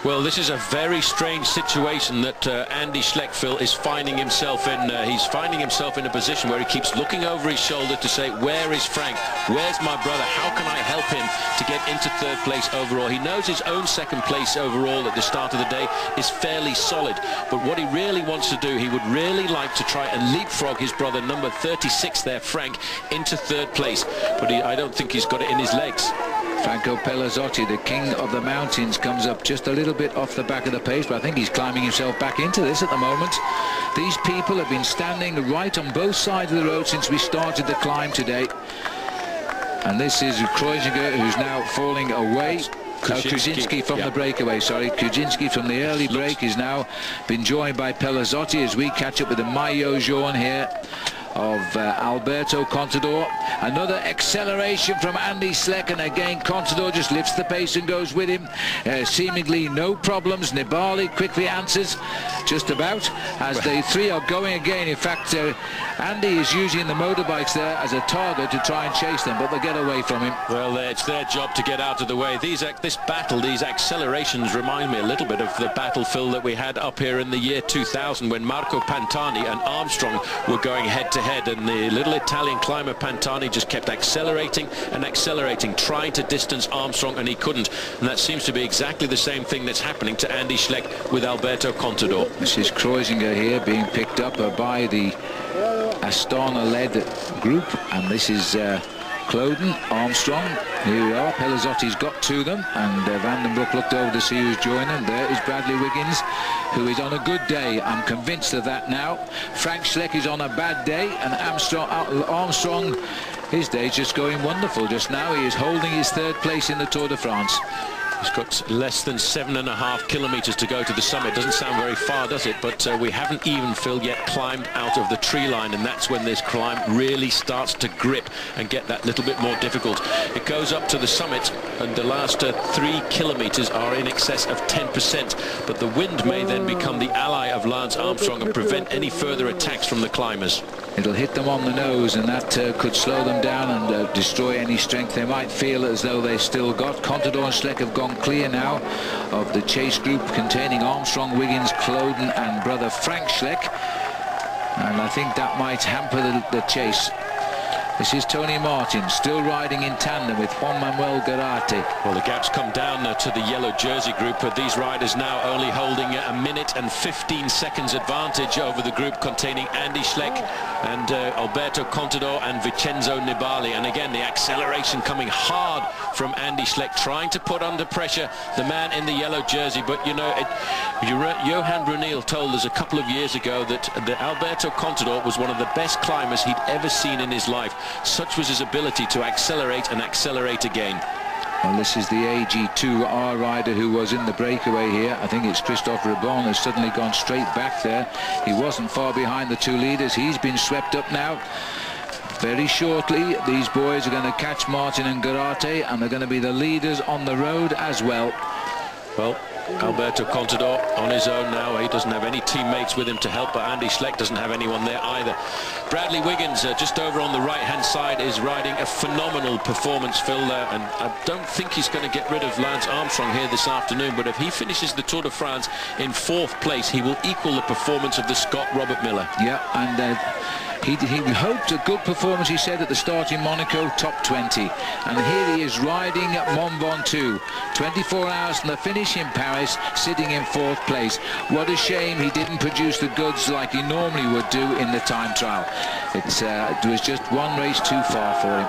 Well, this is a very strange situation that Andy Schleck, Phil, is finding himself in. He's finding himself in a position where he keeps looking over his shoulder to say, where is Frank? Where's my brother? How can I help him to get into third place overall? He knows his own second place overall at the start of the day is fairly solid. But what he really wants to do, he would really like to try and leapfrog his brother, number 36 there, Frank, into third place. But I don't think he's got it in his legs. Franco Pelazzotti, the king of the mountains, comes up just a little bit off the back of the pace, but I think he's climbing himself back into this at the moment. These people have been standing right on both sides of the road since we started the climb today. And this is Kreuziger, who's now falling away. Kuczynski from the breakaway, sorry. Kuczynski from the early break is now been joined by Pelazzotti as we catch up with the maillot jaune here of Alberto Contador. Another acceleration from Andy Schleck, and again Contador just lifts the pace and goes with him. Seemingly no problems. Nibali quickly answers just about as the three are going again. In fact, Andy is using the motorbikes there as a target to try and chase them, but they get away from him. Well, it's their job to get out of the way. This battle, these accelerations remind me a little bit of the battle, Phil, that we had up here in the year 2000 when Marco Pantani and Armstrong were going head-to-head, and the little Italian climber Pantani just kept accelerating and accelerating, trying to distance Armstrong, and he couldn't. And that seems to be exactly the same thing that's happening to Andy Schleck with Alberto Contador. This is Kreuziger here being picked up by the Astana-led group, and this is Cloden, Armstrong. Here we are. Pelazzotti's got to them, and Vandenbroek looked over to see who's joining them. There is Bradley Wiggins, who is on a good day. I'm convinced of that now. Frank Schleck is on a bad day, and Armstrong, his day's just going wonderful. Just now he is holding his third place in the Tour de France. He's got less than 7.5 kilometers to go to the summit. Doesn't sound very far, does it? But we haven't even, Phil, yet climbed out of the tree line, and that's when this climb really starts to grip and get that little bit more difficult. It goes up to the summit, and the last 3 kilometers are in excess of 10%. But the wind may then become the ally of Lance Armstrong and prevent any further attacks from the climbers. It'll hit them on the nose, and that could slow them down and destroy any strength they might feel as though they still got. Contador and Schleck have gone clear now of the chase group containing Armstrong, Wiggins, Cloden and brother Frank Schleck, and I think that might hamper the chase. This is Tony Martin still riding in tandem with Juan Manuel Garate. Well, the gap's come down to the yellow jersey group, but these riders now only holding a minute and 15 seconds advantage over the group containing Andy Schleck and Alberto Contador and Vincenzo Nibali. And again, the acceleration coming hard from Andy Schleck, trying to put under pressure the man in the yellow jersey. But you know, Johan Brunel told us a couple of years ago that Alberto Contador was one of the best climbers he'd ever seen in his life. Such was his ability to accelerate and accelerate again. Well, this is the AG2R rider who was in the breakaway here. I think it's Christophe Rebon has suddenly gone straight back there. He wasn't far behind the two leaders. He's been swept up now. Very shortly, these boys are going to catch Martin and Garate, and they're going to be the leaders on the road as well. Well, Alberto Contador on his own now. He doesn't have any teammates with him to help, but Andy Schleck doesn't have anyone there either. Bradley Wiggins, just over on the right-hand side, is riding a phenomenal performance, Phil, there, and I don't think he's going to get rid of Lance Armstrong here this afternoon, but if he finishes the Tour de France in 4th place, he will equal the performance of the Scot Robert Miller. Yeah, and he hoped a good performance, he said, at the start in Monaco, top 20. And here he is riding Mont Ventoux, 24 hours from the finish in Paris, sitting in 4th place. What a shame he didn't produce the goods like he normally would do in the time trial. It was just one race too far for him.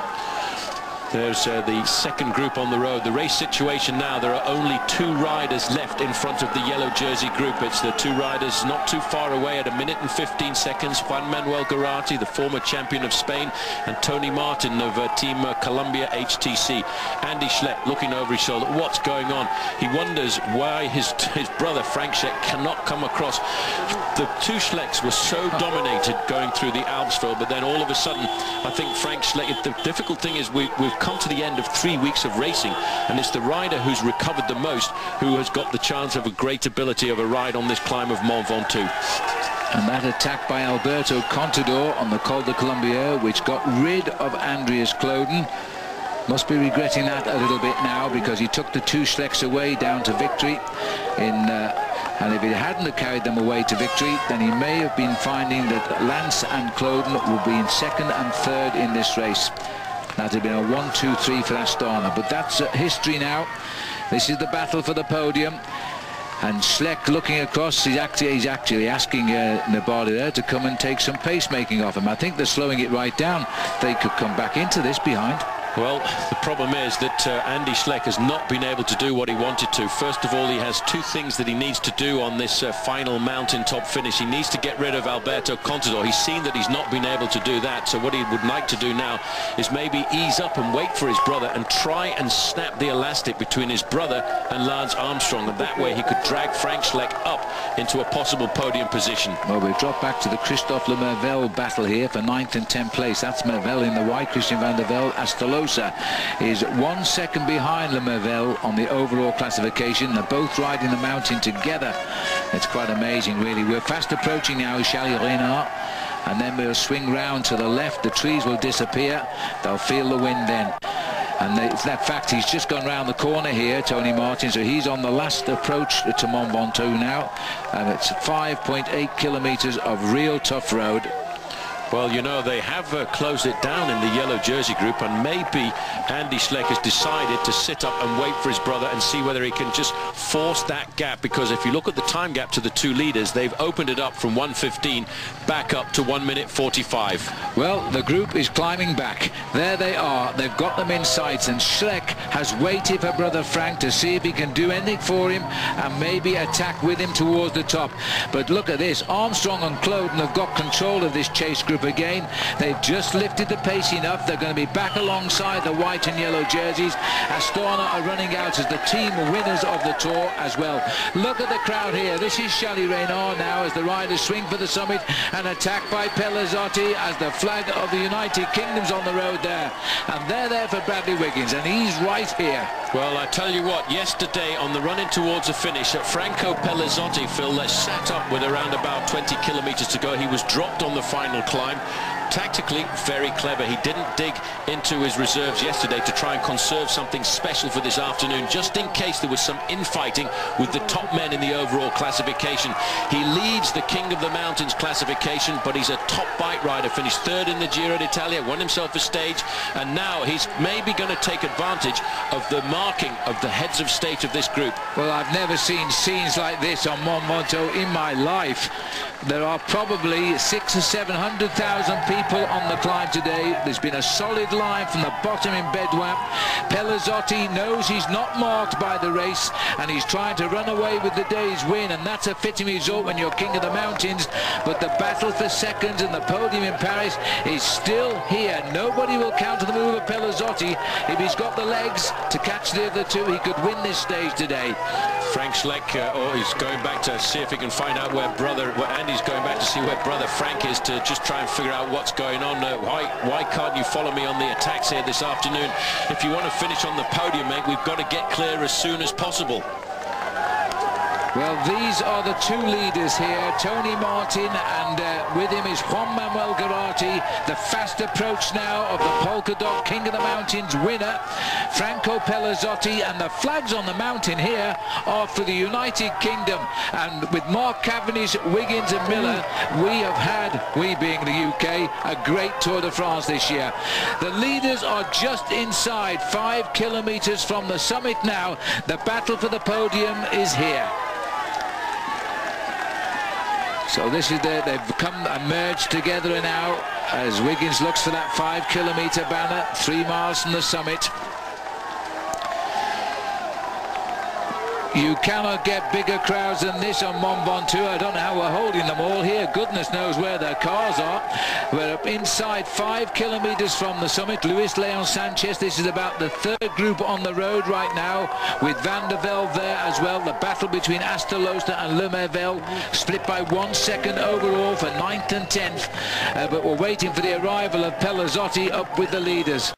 There's the second group on the road. The race situation now, there are only 2 riders left in front of the yellow jersey group. It's the 2 riders not too far away at 1 minute and 15 seconds. Juan Manuel Garate, the former champion of Spain, and Tony Martin of Team Columbia HTC. Andy Schleck looking over his shoulder. What's going on? He wonders why his brother Frank Schleck cannot come across. The 2 Schlecks were so dominated going through the Alps, Phil, but then all of a sudden, I think Frank Schleck, the difficult thing is we've come to the end of 3 weeks of racing, and it's the rider who's recovered the most who has got the chance of a great ability of a ride on this climb of Mont Ventoux. And that attack by Alberto Contador on the Col de Colombier, which got rid of Andreas Cloden. Must be regretting that a little bit now, because he took the 2 Schlecks away down to victory and if he hadn't have carried them away to victory, then he may have been finding that Lance and Cloden would be in 2nd and 3rd in this race. That had been a 1-2-3 for Astana, but that's history now. This is the battle for the podium. And Schleck looking across, he's actually asking Nibali there to come and take some pacemaking off him. I think they're slowing it right down. They could come back into this behind. Well, the problem is that Andy Schleck has not been able to do what he wanted to. First of all, he has 2 things that he needs to do on this final mountaintop finish. He needs to get rid of Alberto Contador. He's seen that he's not been able to do that. So what he would like to do now is maybe ease up and wait for his brother and try and snap the elastic between his brother and Lance Armstrong. And that way he could drag Frank Schleck up into a possible podium position. Well, we've dropped back to the Christophe Lemervel battle here for 9th and 10th place. That's Mervel in the white. Christian van der Velde, Astalosa is 1 second behind Lemervel on the overall classification. They're both riding the mountain together. It's quite amazing, really. We're fast approaching now Charlie Reynard, and then we'll swing round to the left. The trees will disappear. They'll feel the wind then. And it's that fact, he's just gone round the corner here, Tony Martin, so he's on the last approach to Mont Ventoux now, and it's 5.8 kilometres of real tough road. Well, you know, they have closed it down in the yellow jersey group, and maybe Andy Schleck has decided to sit up and wait for his brother and see whether he can just force that gap, because if you look at the time gap to the 2 leaders, they've opened it up from 1:15 back up to 1:45. Well, the group is climbing back. There they are. They've got them in sight, and Schleck has waited for brother Frank to see if he can do anything for him and maybe attack with him towards the top. But look at this. Armstrong and Cloden have got control of this chase group again. They've just lifted the pace enough. They're going to be back alongside the white and yellow jerseys. Astana are running out as the team winners of the Tour as well. Look at the crowd here. This is Charlie Reynard now as the riders swing for the summit, and attacked by Pellizotti as the flag of the United Kingdom's on the road there. And they're there for Bradley Wiggins, and he's right here. Well, I tell you what, yesterday on the run-in towards the finish, Franco Pellizotti, Phil, sat up with around about 20 kilometres to go. He was dropped on the final climb. Tactically very clever. He didn't dig into his reserves yesterday to try and conserve something special for this afternoon, just in case there was some infighting with the top men in the overall classification. He leads the King of the Mountains classification, but he's a top bike rider, finished 3rd in the Giro d'Italia, won himself a stage, and now he's maybe going to take advantage of the marking of the heads of state of this group. Well, I've never seen scenes like this on Mont Ventoux in my life. There are probably 600,000 or 700,000 people on the climb today. There's been a solid line from the bottom in Bedouin. Pellizotti knows he's not marked by the race, and he's trying to run away with the day's win, and that's a fitting result when you're King of the Mountains. But the battle for seconds and the podium in Paris is still here. Nobody will counter the move of Pellizotti. If he's got the legs to catch the other 2, he could win this stage today. Frank Schleck, he's going back to see if he can find out where Andy's going back to see where brother Frank is, to just try and figure out what's going on. Why can't you follow me on the attacks here this afternoon? If you want to finish on the podium, mate, we've got to get clear as soon as possible. Well, these are the 2 leaders here, Tony Martin, and with him is Juan Manuel Garate. The fast approach now of the Polka Dot King of the Mountains winner, Franco Pellizotti, and the flags on the mountain here are for the United Kingdom. And with Mark Cavendish, Wiggins and Miller, we being the UK, a great Tour de France this year. The leaders are just inside 5 kilometres from the summit now. The battle for the podium is here. So this is they've come and merged together now as Wiggins looks for that 5 kilometre banner, 3 miles from the summit. You cannot get bigger crowds than this on Mont Ventoux. I don't know how we're holding them all here. Goodness knows where their cars are. We're up inside 5 kilometres from the summit. Luis Leon Sanchez, this is about the 3rd group on the road right now, with Van der Velde there as well. The battle between Astalosa and Lemervel, split by 1 second overall for 9th and 10th. But we're waiting for the arrival of Pellizotti up with the leaders.